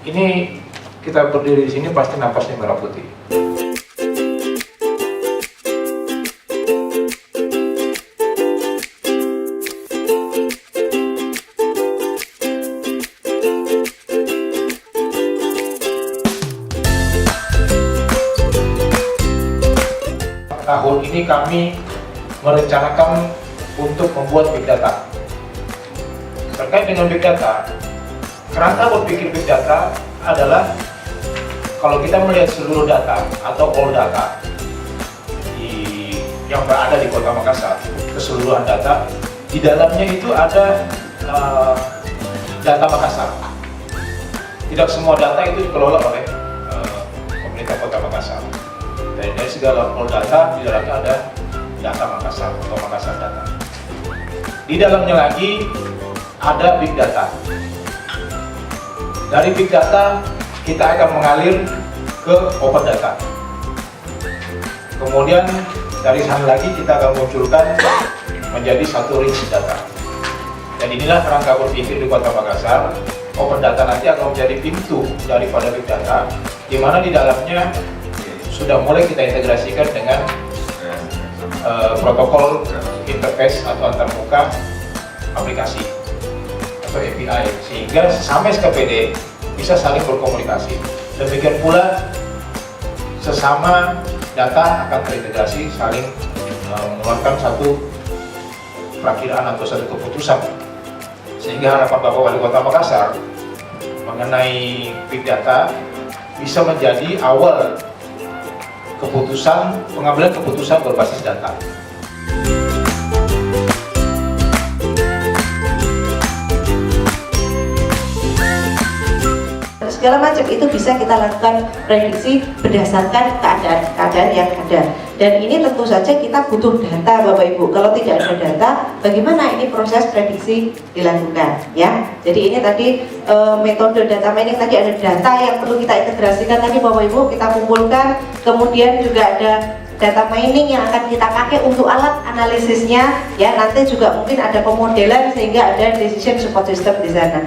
Ini kita berdiri di sini pasti napasnya merah putih. Tahun ini kami merencanakan untuk membuat big data. Terkait dengan big data, kerangka berpikir big data adalah kalau kita melihat seluruh data atau all data yang berada di Kota Makassar, keseluruhan data, di dalamnya itu ada data Makassar. Tidak semua data itu dikelola oleh pemerintah Kota Makassar. Dari segala all data, di dalamnya ada data Makassar atau Makassar data. Di dalamnya lagi ada big data. Dari big data kita akan mengalir ke open data. Kemudian dari sana lagi kita akan munculkan menjadi satu rich data. Dan inilah kerangka berpikir di Kota Makassar. Open data nanti akan menjadi pintu daripada big data, di mana di dalamnya sudah mulai kita integrasikan dengan protokol interface atau antarmuka aplikasi atau API, sehingga sampai SKPD bisa saling berkomunikasi. Demikian pula sesama data akan terintegrasi, saling mengeluarkan satu perakiraan atau satu keputusan, sehingga harapan Bapak Wali Kota Makassar mengenai big data bisa menjadi awal pengambilan keputusan berbasis data. Segala macam itu bisa kita lakukan prediksi berdasarkan keadaan yang ada. Dan ini tentu saja kita butuh data, Bapak Ibu. Kalau tidak ada data, bagaimana ini proses prediksi dilakukan, ya? Jadi ini tadi metode data mining, tadi ada data yang perlu kita integrasikan tadi, Bapak Ibu, kita kumpulkan. Kemudian juga ada data mining yang akan kita pakai untuk alat analisisnya, ya. Nanti juga mungkin ada pemodelan sehingga ada decision support system di sana.